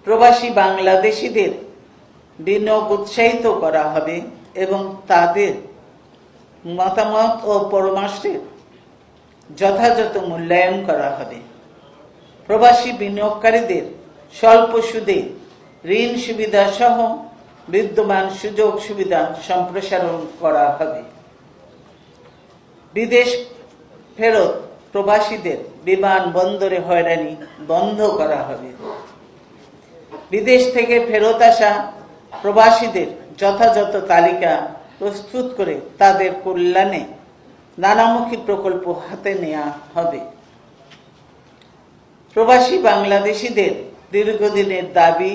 প্রবাসী বাংলাদেশিদের বিনিয়োগ উৎসাহিত করা হবে এবং তাদের মতামত ও পরামর্শের যথাযথ মূল্যায়ন করা হবে। প্রবাসী বিনিয়োগকারীদের স্বল্প সুদে ঋণ সুবিধা সহ বিদ্যমান সুযোগ সুবিধা সম্প্রসারণ করা হবে। বিদেশ ফেরত প্রবাসীদের বিমানবন্দরে হয়রানি বন্ধ করা হবে। বিদেশ থেকে ফেরত আসা প্রবাসীদের যথাযথ তালিকা প্রস্তুত করে তাদের কল্যাণে নানামুখী প্রকল্প হাতে নেওয়া হবে। প্রবাসী বাংলাদেশিদের দীর্ঘদিনের দাবি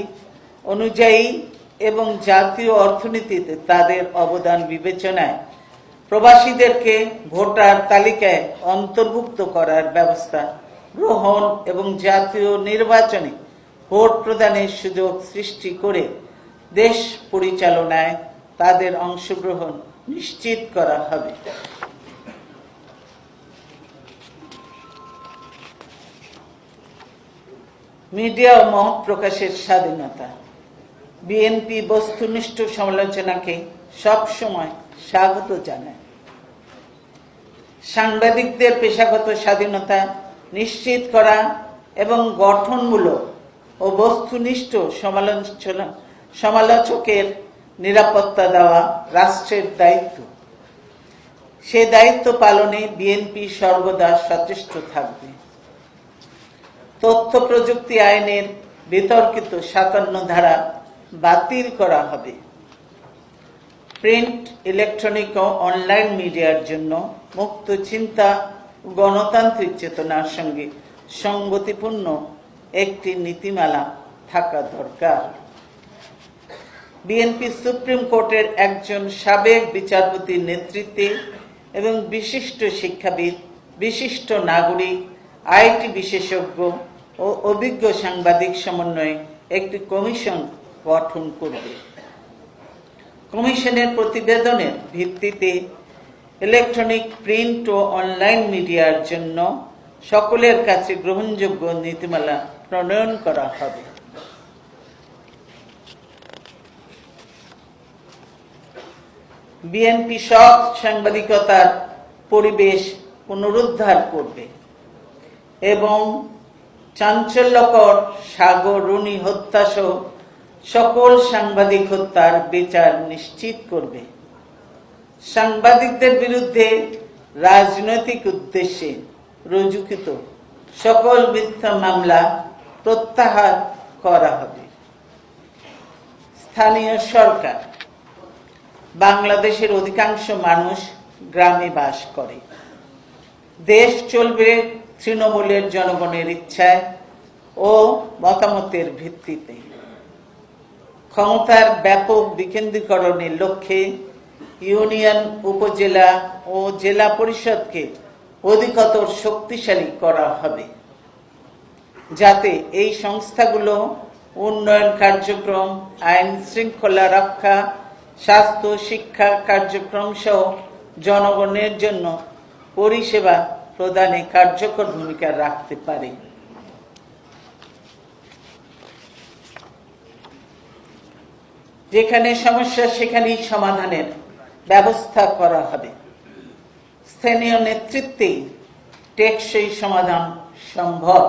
অনুযায়ী এবং জাতীয় অর্থনীতিতে তাদের অবদান বিবেচনায় প্রবাসীদেরকে ভোটার তালিকায় অন্তর্ভুক্ত করার ব্যবস্থা গ্রহণ এবং জাতীয় নির্বাচনে ভোট প্রদানের সুযোগ সৃষ্টি করে দেশ পরিচালনায় তাদের অংশগ্রহণ নিশ্চিত করা হবে। মিডিয়া ও মত প্রকাশের স্বাধীনতা। বিএনপি বস্তুনিষ্ঠ সমালোচনাকে সবসময় স্বাগত জানায়। সাংবাদিকদের পেশাগত স্বাধীনতা নিশ্চিত করা এবং গঠনমূলক ও বস্তুনিষ্ঠ সমালোচকের নিরাপত্তা দেওয়া রাষ্ট্রের দায়িত্ব। সে দায়িত্ব পালনে বিএনপি সর্বদা সচেষ্ট থাকবে। তথ্য প্রযুক্তি আইনের বিতর্কিত 57 ধারা বাতিল করা হবে। প্রিন্ট, ইলেকট্রনিক ও অনলাইন মিডিয়ার জন্য মুক্ত চিন্তা ও গণতান্ত্রিক চেতনার সঙ্গে সঙ্গতিপূর্ণ একটি নীতিমালা থাকা দরকার। বিএনপি সুপ্রিম কোর্টের একজন সাবেক বিচারপতির নেতৃত্বে এবং বিশিষ্ট শিক্ষাবিদ, বিশিষ্ট নাগরিক, আইটি বিশেষজ্ঞ ও অভিজ্ঞ সাংবাদিক সমন্বয়ে একটি কমিশন গঠন করবে। কমিশনের প্রতিবেদনের ভিত্তিতে ইলেকট্রনিক, প্রিন্ট ও অনলাইন মিডিয়ার জন্য সকলের কাছে গ্রহণযোগ্য নীতিমালা প্রণয়ন করা হবে। বিএনপি সৎ সাংবাদিকতার পরিবেশ পুনরুদ্ধার করবে এবং চাঞ্চল্যকর সাগররুনি হত্যা সহ সকল সাংবাদিক হত্যার বিচার নিশ্চিত করবে। সাংবাদিকদের বিরুদ্ধে রাজনৈতিক উদ্দেশ্যে রুজুকৃত সকল মিথ্যা মামলা প্রত্যাহার করা হবে। স্থানীয় সরকার। বাংলাদেশের অধিকাংশ মানুষ গ্রামে বাস করে। দেশ চলবে তৃণমূলের জনগণের ইচ্ছায় ও মতামতের ভিত্তিতে। ক্ষমতার ব্যাপক বিকেন্দ্রীকরণের লক্ষ্যে ইউনিয়ন, উপজেলা ও জেলা পরিষদকে অধিকতর শক্তিশালী করা হবে, যাতে এই সংস্থাগুলো উন্নয়ন কার্যক্রম, আইন শৃঙ্খলা রক্ষা, স্বাস্থ্য, শিক্ষা কার্যক্রম সহ জনগণের জন্য পরিষেবা প্রদানে কার্যকর ভূমিকা রাখতে পারে। যেখানে সমস্যা সেখানেই সমাধানের ব্যবস্থা করা হবে। স্থানীয় নেতৃত্বে টেকসই সমাধান সম্ভব।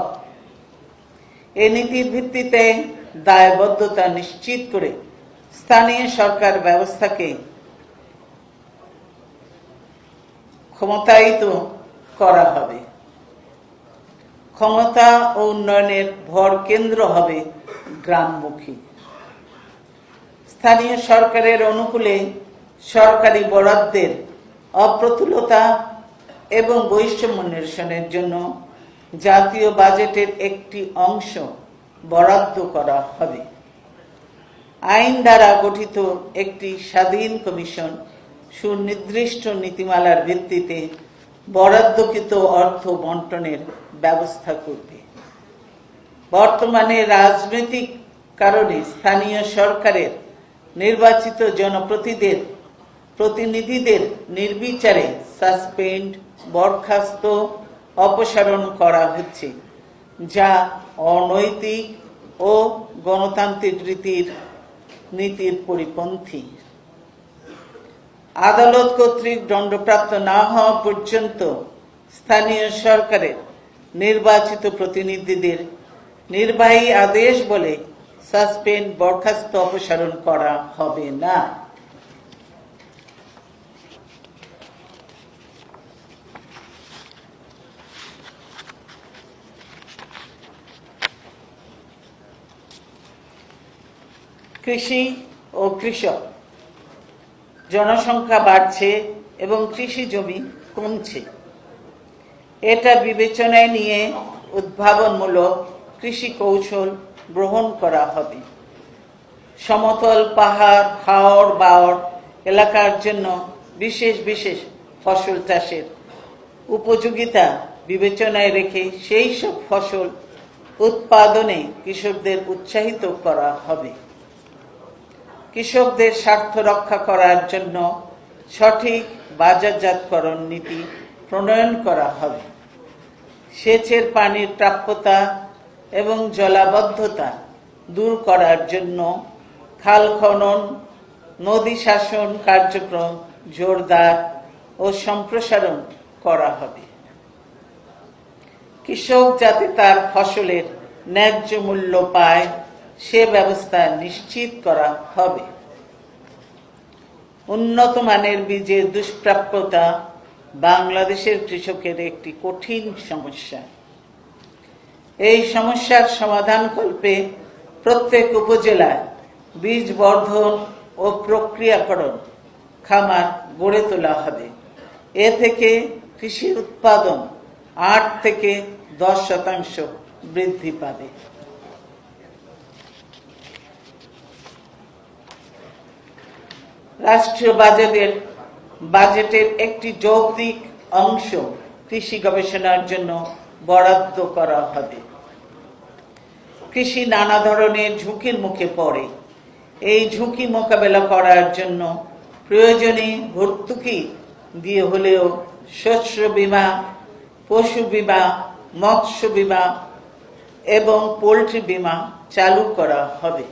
এই নীতির ভিত্তিতে দায়বদ্ধতা নিশ্চিত করে স্থানীয় সরকার ব্যবস্থাকে ক্ষমতায়িত করা হবে। ক্ষমতা ও উন্নয়নের ভর কেন্দ্র হবে গ্রামমুখী। স্থানীয় সরকারের অনুকূলে সরকারি বরাদ্দের অপ্রতুলতা এবং বৈষম্য নিরসনের জন্য জাতীয় বাজেটের একটি অংশ বরাদ্দ করা হবে। আইন দ্বারা গঠিত একটি স্বাধীন কমিশন সুনির্দিষ্ট নীতিমালার ভিত্তিতে বরাদ্দকৃত অর্থ বন্টনের ব্যবস্থা করবে। বর্তমানে রাজনৈতিক কারণে স্থানীয় সরকারের নির্বাচিত প্রতিনিধিদের নির্বিচারে সাসপেন্ড, বরখাস্ত, অপসারণ করা হচ্ছে, যা অনৈতিক ও গণতান্ত্রিক নীতির পরিপন্থী। আদালত কর্তৃক দণ্ডপ্রাপ্ত না হওয়া পর্যন্ত স্থানীয় সরকারের নির্বাচিত প্রতিনিধিদের নির্বাহী আদেশ বলে সাসপেন্ড, বরখাস্ত, অপসারণ করা হবে না। কৃষি ও কৃষক, জনসংখ্যা বাড়ছে এবং কৃষি জমি কমছে। এটা বিবেচনায় নিয়ে উদ্ভাবনমূলক কৃষি কৌশল গ্রহণ করা হবে। সমতল, পাহাড়, হাওর বাওড় এলাকার জন্য বিশেষ ফসল চাষের উপযোগিতা বিবেচনায় রেখে সেই সব ফসল উৎপাদনে কৃষকদের উৎসাহিত করা হবে। কৃষকদের স্বার্থ রক্ষা করার জন্য সঠিক বাজারজাতকরণ নীতি প্রণয়ন করা হবে। সেচের পানির প্রাপ্যতা এবং জলাবদ্ধতা দূর করার জন্য খাল খনন, নদী শাসন কার্যক্রম জোরদার ও সম্প্রসারণ করা হবে। কৃষক যাতে তার ফসলের ন্যায্য মূল্য পায় সে ব্যবস্থা নিশ্চিত করা হবে। উন্নত মানের বীজের দুষ্প্রাপ্যতা বাংলাদেশের কৃষকের একটি কঠিন সমস্যা। এই সমস্যার সমাধানকল্পে প্রত্যেক উপজেলায় বীজ বর্ধন ও প্রক্রিয়াকরণ খামার গড়ে তোলা হবে। এ থেকে কৃষি উৎপাদন 8 থেকে 10% বৃদ্ধি পাবে। রাষ্ট্রীয় বাজেটের একটি যৌক্তিক অংশ কৃষি গবেষণার জন্য বরাদ্দ করা হবে। কৃষি নানা ধরনের ঝুঁকির মুখে পড়ে। এই ঝুঁকি মোকাবেলা করার জন্য প্রয়োজনে ভর্তুকি দিয়ে হলেও শস্য বীমা, পশু বীমা, মৎস্য বীমা এবং পোল্ট্রি বীমা চালু করা হবে।